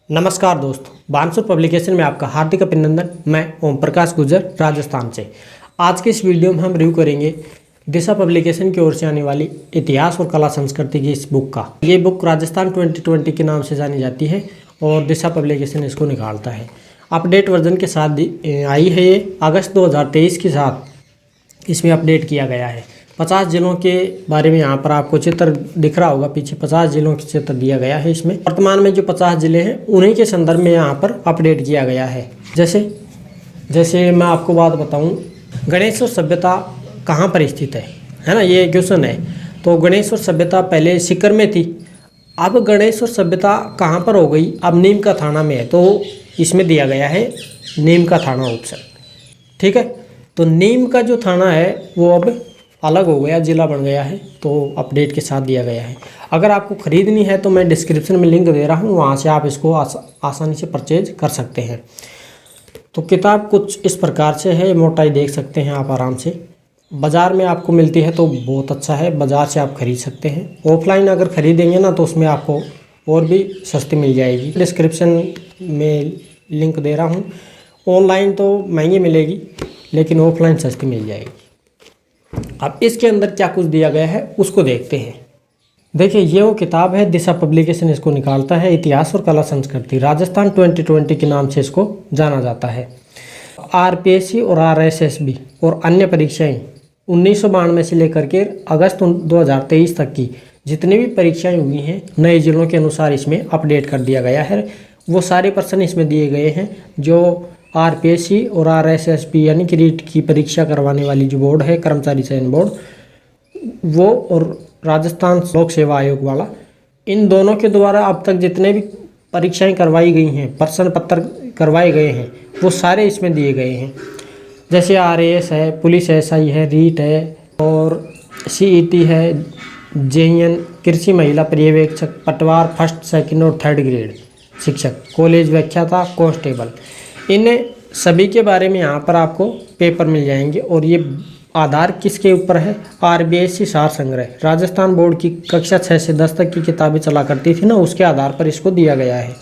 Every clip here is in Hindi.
नमस्कार दोस्तों, बानसूर पब्लिकेशन में आपका हार्दिक अभिनंदन। मैं ओम प्रकाश गुर्जर राजस्थान से। आज के इस वीडियो में हम रिव्यू करेंगे दिशा पब्लिकेशन की ओर से आने वाली इतिहास और कला संस्कृति की इस बुक का। ये बुक राजस्थान 2020 के नाम से जानी जाती है और दिशा पब्लिकेशन इसको निकालता है। अपडेट वर्जन के साथ आई है। ये अगस्त 2023 के साथ इसमें अपडेट किया गया है। 50 जिलों के बारे में यहाँ पर आपको चित्र दिख रहा होगा, पीछे 50 जिलों के चित्र दिया गया है। इसमें वर्तमान में जो 50 जिले हैं उन्हीं के संदर्भ में यहाँ पर अपडेट किया गया है। जैसे मैं आपको बात बताऊँ, गणेश्वर सभ्यता कहाँ पर स्थित है ना, ये क्वेश्चन है। तो गणेश्वर सभ्यता पहले सीकर में थी, अब गणेश्वर सभ्यता कहाँ पर हो गई, अब नीम का थाना में है। तो इसमें दिया गया है नीम का थाना ऑप्शन, ठीक है। तो नीम का जो थाना है वो अब अलग हो गया, जिला बन गया है, तो अपडेट के साथ दिया गया है। अगर आपको ख़रीदनी है तो मैं डिस्क्रिप्शन में लिंक दे रहा हूँ, वहाँ से आप इसको आसानी से परचेज कर सकते हैं। तो किताब कुछ इस प्रकार से है, मोटाई देख सकते हैं आप आराम से। बाज़ार में आपको मिलती है तो बहुत अच्छा है, बाज़ार से आप खरीद सकते हैं। ऑफलाइन अगर ख़रीदेंगे ना तो उसमें आपको और भी सस्ती मिल जाएगी। डिस्क्रिप्शन में लिंक दे रहा हूँ। ऑनलाइन तो महंगी मिलेगी लेकिन ऑफलाइन सस्ती मिल जाएगी। अब इसके अंदर क्या कुछ दिया गया है उसको देखते हैं। देखिए, ये वो किताब है, दिशा पब्लिकेशन इसको निकालता है। इतिहास और कला संस्कृति राजस्थान 2020 के नाम से इसको जाना जाता है। आरपीएससी और आरएसएसबी और अन्य परीक्षाएं 1992 से लेकर के अगस्त 2023 तक की जितनी भी परीक्षाएं हुई हैं नए जिलों के अनुसार इसमें अपडेट कर दिया गया है। वो सारे प्रश्न इसमें दिए गए हैं जो आरपीएससी और आरएसएसबी यानी कि रीट की परीक्षा करवाने वाली जो बोर्ड है, कर्मचारी चयन बोर्ड, वो और राजस्थान लोक सेवा आयोग वाला, इन दोनों के द्वारा अब तक जितने भी परीक्षाएं करवाई गई हैं, प्रश्न पत्र करवाए गए हैं, वो सारे इसमें दिए गए हैं। जैसे आरएएस है, पुलिस एसआई है, रीट है और सीईटी है, जेईएन, कृषि महिला पर्यवेक्षक, पटवार फर्स्ट सेकंड और थर्ड ग्रेड शिक्षक, कॉलेज व्याख्याता, कांस्टेबल, इन सभी के बारे में यहाँ पर आपको पेपर मिल जाएंगे। और ये आधार किसके ऊपर है, आरबीएससी सार संग्रह, राजस्थान बोर्ड की कक्षा 6 से 10 तक की किताबें चला करती थी ना, उसके आधार पर इसको दिया गया है।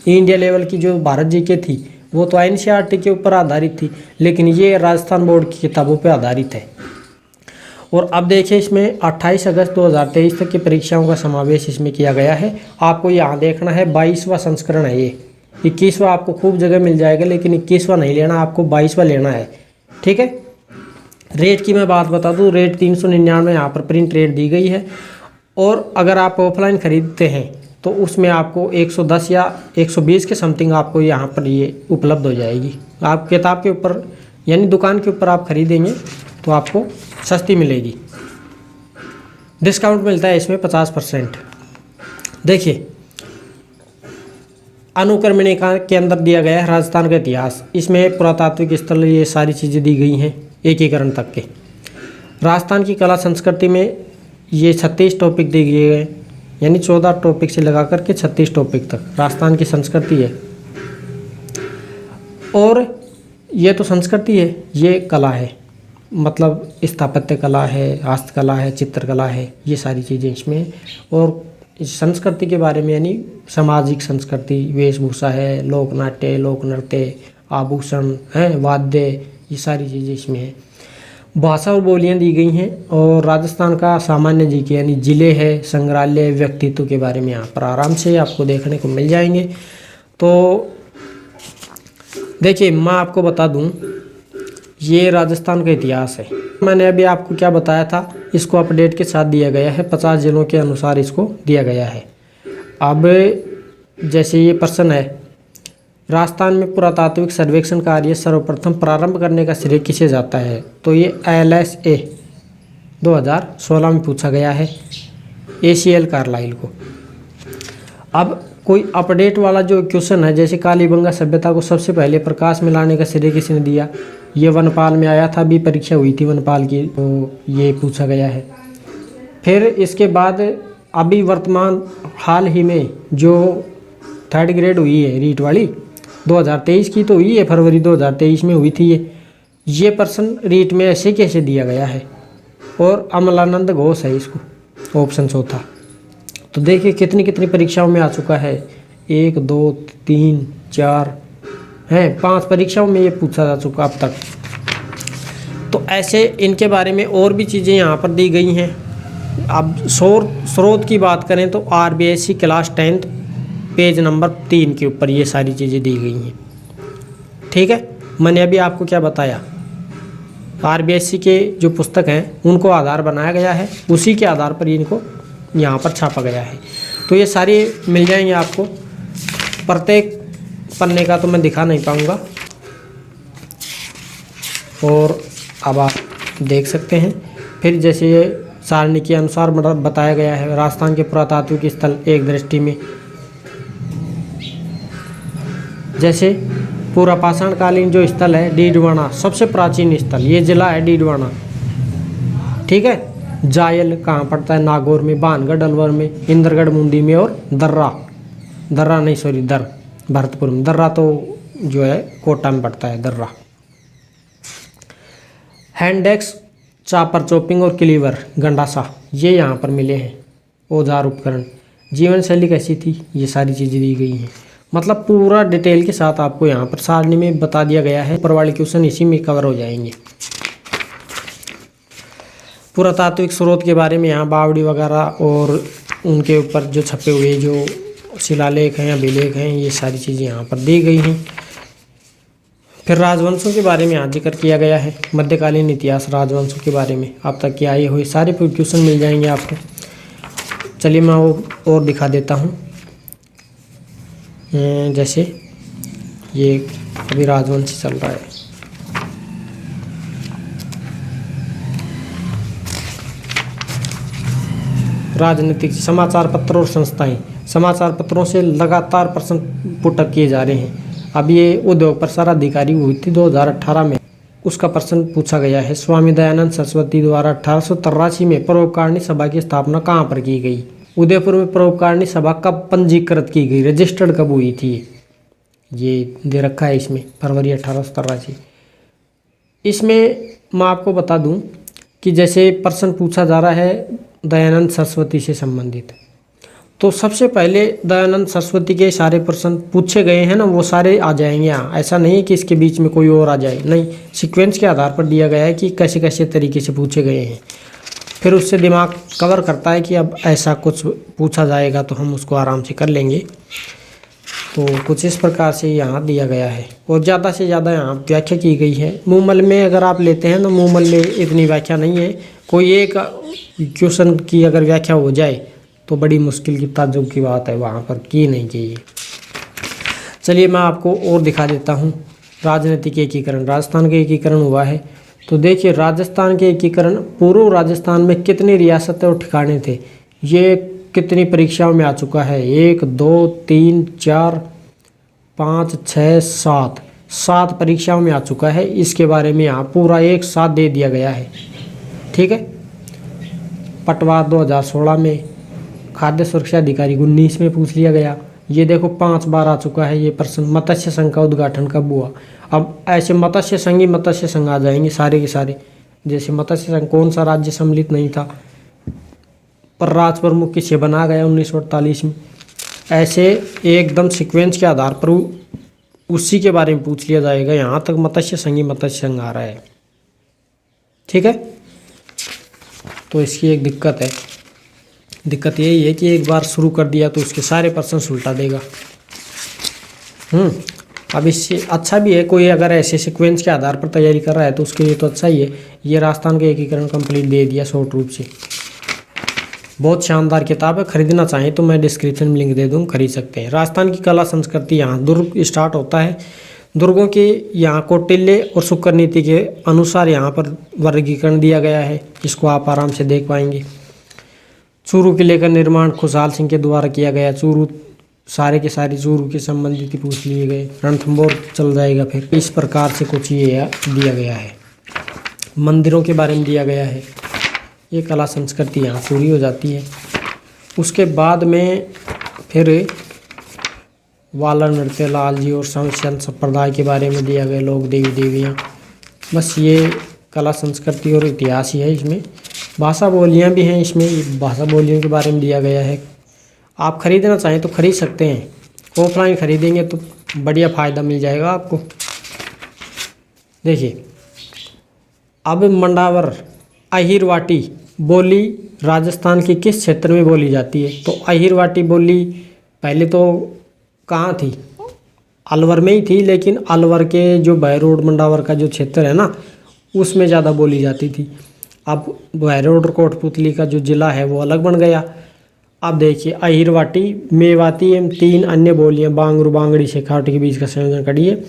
इंडिया लेवल की जो भारत जीके थी वो तो एनसीईआरटी के ऊपर आधारित थी, लेकिन ये राजस्थान बोर्ड की किताबों पर आधारित है। और अब देखिए, इसमें 28 अगस्त 2023 तक की परीक्षाओं का समावेश इसमें किया गया है। आपको यहाँ देखना है 22वां संस्करण है ये। 21वां आपको खूब जगह मिल जाएगा लेकिन 21वां नहीं लेना, आपको 22वां लेना है, ठीक है। रेट की मैं बात बता दूं, रेट 399 यहाँ पर प्रिंट रेट दी गई है। और अगर आप ऑफलाइन ख़रीदते हैं तो उसमें आपको 110 या 120 के समथिंग आपको यहाँ पर ये उपलब्ध हो जाएगी। आप किताब के ऊपर यानी दुकान के ऊपर आप खरीदेंगे तो आपको सस्ती मिलेगी। डिस्काउंट मिलता है इसमें 50%। देखिए, अनुक्रमणिका के अंदर दिया गया है राजस्थान का इतिहास। इसमें पुरातात्विक स्थल, ये सारी चीज़ें दी गई हैं एकीकरण तक के। राजस्थान की कला संस्कृति में ये 36 टॉपिक दिए गए, यानी 14 टॉपिक से लगा करके 36 टॉपिक तक राजस्थान की संस्कृति है। और ये तो संस्कृति है, ये कला है, मतलब स्थापत्य कला है, हस्तकला है, चित्रकला है, ये सारी चीज़ें इसमें। और इस संस्कृति के बारे में यानी सामाजिक संस्कृति, वेशभूषा है, लोक नाट्य, लोक नृत्य, आभूषण हैं, वाद्य, ये सारी चीज़ें इसमें हैं। भाषा और बोलियां दी गई हैं। और राजस्थान का सामान्य जीके यानी जिले है, संग्रहालय, व्यक्तित्व के बारे में यहाँ पर आराम से आपको देखने को मिल जाएंगे। तो देखिए, मैं आपको बता दूँ, ये राजस्थान का इतिहास है। मैंने अभी आपको क्या बताया था, इसको अपडेट के साथ दिया गया है, 50 जिलों के अनुसार इसको दिया गया है। अब जैसे ये प्रश्न है, राजस्थान में पुरातात्विक सर्वेक्षण कार्य सर्वप्रथम प्रारंभ करने का श्रेय किसे जाता है, तो ये LSA 2016 में पूछा गया है, ACL कार्लाइल को। अब कोई अपडेट वाला जो क्वेश्चन है, जैसे कालीबंगा सभ्यता को सबसे पहले प्रकाश में लाने का श्रेय किसने दिया, ये वनपाल में आया था, अभी परीक्षा हुई थी वनपाल की, तो ये पूछा गया है। फिर इसके बाद अभी वर्तमान हाल ही में जो थर्ड ग्रेड हुई है रीट वाली 2023 की, तो हुई है फरवरी 2023 में हुई थी ये प्रश्न रीट में ऐसे कैसे दिया गया है। और अमलानंद घोष है इसको ऑप्शन चौथा। तो देखिए कितनी कितनी परीक्षाओं में आ चुका है। 1 2 3 4 हैं 5 परीक्षाओं में ये पूछा जा चुका अब तक। तो ऐसे इनके बारे में और भी चीज़ें यहाँ पर दी गई हैं। अब स्रोत की बात करें तो RBSC क्लास 10 पेज नंबर 3 के ऊपर ये सारी चीज़ें दी गई हैं। ठीक है, मैंने अभी आपको क्या बताया, RBSC के जो पुस्तक हैं उनको आधार बनाया गया है, उसी के आधार पर इनको यहाँ पर छापा गया है। तो ये सारी मिल जाएंगे आपको। प्रत्येक पन्ने का तो मैं दिखा नहीं पाऊँगा, और अब आप देख सकते हैं। फिर जैसे ये सारणी के अनुसार बताया गया है, राजस्थान के पुरातात्विक स्थल एक दृष्टि में, जैसे पूरा पाषाणकालीन जो स्थल है डीडवाना, सबसे प्राचीन स्थल ये जिला है डीडवाना। ठीक है, जायल कहाँ पड़ता है, नागौर में, भानगढ़ अलवर में, इंद्रगढ़ मुंडी में, और दर भरतपुर में। दर्रा तो जो है कोटा में पड़ता है, दर्रा। हैंडेक्स, चापर चॉपिंग और क्लीवर, गंडासा, ये यहाँ पर मिले हैं। औजार उपकरण, जीवन शैली कैसी थी, ये सारी चीज़ें दी गई हैं। मतलब पूरा डिटेल के साथ आपको यहाँ पर सारणी में बता दिया गया है। ऊपर वाले क्वेश्चन इसी में कवर हो जाएंगे। पुरातात्विक स्रोत के बारे में यहाँ बावड़ी वगैरह और उनके ऊपर जो छपे हुए जो शिलालेख हैं, अभिलेख हैं, ये सारी चीज़ें यहाँ पर दी गई हैं। फिर राजवंशों के बारे में यहाँ जिक्र किया गया है। मध्यकालीन इतिहास राजवंशों के बारे में अब तक के आए हुए सारे क्वेश्चन मिल जाएंगे आपको। चलिए मैं वो और दिखा देता हूँ। जैसे ये अभी राजवंश चल रहा है। राजनीतिक, समाचार पत्र और संस्थाएं, समाचार पत्रों से लगातार प्रश्न पुटअप किए जा रहे हैं। अब ये उद्योग प्रसार अधिकारी हुई थी 2018 में, उसका प्रश्न पूछा गया है। स्वामी दयानंद सरस्वती द्वारा 1883 में परोपकारिणी सभा की स्थापना कहाँ पर की गई? उदयपुर में परोपकारिणी सभा कब पंजीकृत की गई, रजिस्टर्ड कब हुई थी? ये दे रखा है इसमें, फरवरी 1883। इसमें मैं आपको बता दूं कि जैसे प्रश्न पूछा जा रहा है दयानंद सरस्वती से संबंधित, तो सबसे पहले दयानंद सरस्वती के सारे प्रश्न पूछे गए हैं ना, वो सारे आ जाएंगे यहाँ। ऐसा नहीं है कि इसके बीच में कोई और आ जाए, नहीं, सीक्वेंस के आधार पर दिया गया है कि कैसे कैसे तरीके से पूछे गए हैं। फिर उससे दिमाग कवर करता है कि अब ऐसा कुछ पूछा जाएगा तो हम उसको आराम से कर लेंगे। तो कुछ इस प्रकार से यहाँ दिया गया है, और ज़्यादा से ज़्यादा यहाँ व्याख्या की गई है। मूमल में अगर आप लेते हैं तो मूमल में इतनी व्याख्या नहीं है। कोई एक क्वेश्चन की अगर व्याख्या हो जाए तो बड़ी मुश्किल की ताज्जुब की बात है, वहाँ पर की नहीं चाहिए। चलिए मैं आपको और दिखा देता हूँ। राजनीतिक एकीकरण, राजस्थान का एकीकरण हुआ है। तो देखिए राजस्थान के एकीकरण, पूर्व राजस्थान में कितनी रियासतें और ठिकाने थे, ये कितनी परीक्षाओं में आ चुका है? 1 2 3 4 5 6 7 परीक्षाओं में आ चुका है। इसके बारे में यहाँ पूरा एक साथ दे दिया गया है। ठीक है, पटवार 2016 में, खाद्य सुरक्षा अधिकारी 19 में पूछ लिया गया। ये देखो 5 बार आ चुका है ये प्रश्न। मत्स्य संघ का उद्घाटन कब हुआ? अब ऐसे मत्स्य संघ आ जाएंगे सारे के सारे। जैसे मत्स्य संघ कौन सा राज्य सम्मिलित नहीं था, पर राज प्रमुख किसे बना गया 1948 में। ऐसे एकदम सीक्वेंस के आधार पर उसी के बारे में पूछ लिया जाएगा। यहाँ तक मत्स्य संघ आ रहा है। ठीक है, तो इसकी एक दिक्कत है। दिक्कत यही है कि एक बार शुरू कर दिया तो उसके सारे प्रश्न उल्टा देगा। अब इससे अच्छा भी है कोई अगर ऐसे सीक्वेंस के आधार पर तैयारी कर रहा है तो उसके लिए तो अच्छा ही है। ये राजस्थान का एकीकरण कंप्लीट दे दिया शॉर्ट रूप से। बहुत शानदार किताब है, खरीदना चाहें तो मैं डिस्क्रिप्शन में लिंक दे दूँ, खरीद सकते हैं। राजस्थान की कला संस्कृति, यहाँ दुर्ग स्टार्ट होता है। दुर्गों के यहाँ कौटिल्य और शुक्र नीति के अनुसार यहाँ पर वर्गीकरण दिया गया है, इसको आप आराम से देख पाएंगे। चूरू किले का निर्माण खुशहाल सिंह के द्वारा किया गया। चूरू सारे के सारे चूरू के संबंधित पूछ लिए गए। रणथंभौर चल जाएगा। फिर इस प्रकार से कुछ ये दिया गया है। मंदिरों के बारे में दिया गया है। ये कला संस्कृति यहाँ पूरी हो जाती है। उसके बाद में फिर वाला नृत्य, लाल जी और संत संप्रदाय के बारे में दिया गया, लोग देवी देवियाँ। बस ये कला संस्कृति और इतिहास ही है। इसमें भाषा बोलियाँ भी हैं, इसमें भाषा बोलियों के बारे में दिया गया है। आप खरीदना चाहें तो खरीद सकते हैं, ऑफलाइन ख़रीदेंगे तो बढ़िया फ़ायदा मिल जाएगा आपको। देखिए, अब मंडावर अहिरवाटी बोली राजस्थान के किस क्षेत्र में बोली जाती है? तो अहिरवाटी बोली पहले तो कहाँ थी? अलवर में ही थी, लेकिन अलवर के जो बहरोड मंडावर का जो क्षेत्र है ना, उसमें ज़्यादा बोली जाती थी। अब बहरोड और कोटपुतली का जो ज़िला है वो अलग बन गया। अब देखिए, अहिरवाटी मेवाती एवं 3 अन्य बोलियां बांगरू बांगड़ी शेखावटी के बीच का संयोजन करी है।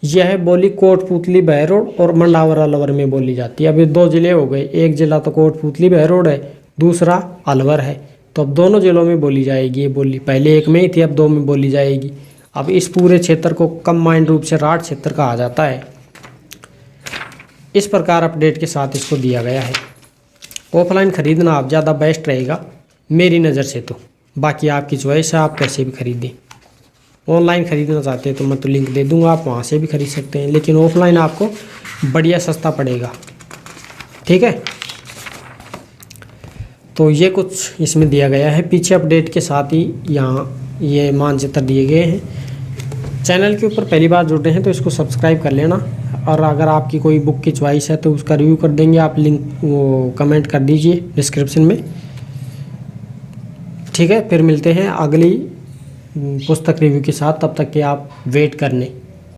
यह बोली कोटपुतली बहरोड और मंडावर अलवर में बोली जाती है। अब ये 2 ज़िले हो गए, एक ज़िला तो कोटपुतली बहरोड है, दूसरा अलवर है। तो अब दोनों ज़िलों में बोली जाएगी ये बोली। पहले एक में ही थी, अब 2 में बोली जाएगी। अब इस पूरे क्षेत्र को कंबाइंड रूप से राठ क्षेत्र कहा जाता है। इस प्रकार अपडेट के साथ इसको दिया गया है। ऑफलाइन ख़रीदना आप ज़्यादा बेस्ट रहेगा मेरी नज़र से तो, बाकी आपकी चॉइस है, आप कैसे भी खरीदें। ऑनलाइन ख़रीदना चाहते हैं तो मैं तो लिंक दे दूंगा, आप वहाँ से भी खरीद सकते हैं, लेकिन ऑफलाइन आपको बढ़िया सस्ता पड़ेगा। ठीक है, तो ये कुछ इसमें दिया गया है। पीछे अपडेट के साथ ही यहाँ ये मानचित्र दिए गए हैं। चैनल के ऊपर पहली बार जुड़े हैं तो इसको सब्सक्राइब कर लेना, और अगर आपकी कोई बुक की चॉइस है तो उसका रिव्यू कर देंगे, आप लिंक वो कमेंट कर दीजिए डिस्क्रिप्शन में। ठीक है, फिर मिलते हैं अगली पुस्तक रिव्यू के साथ, तब तक के आप वेट करने।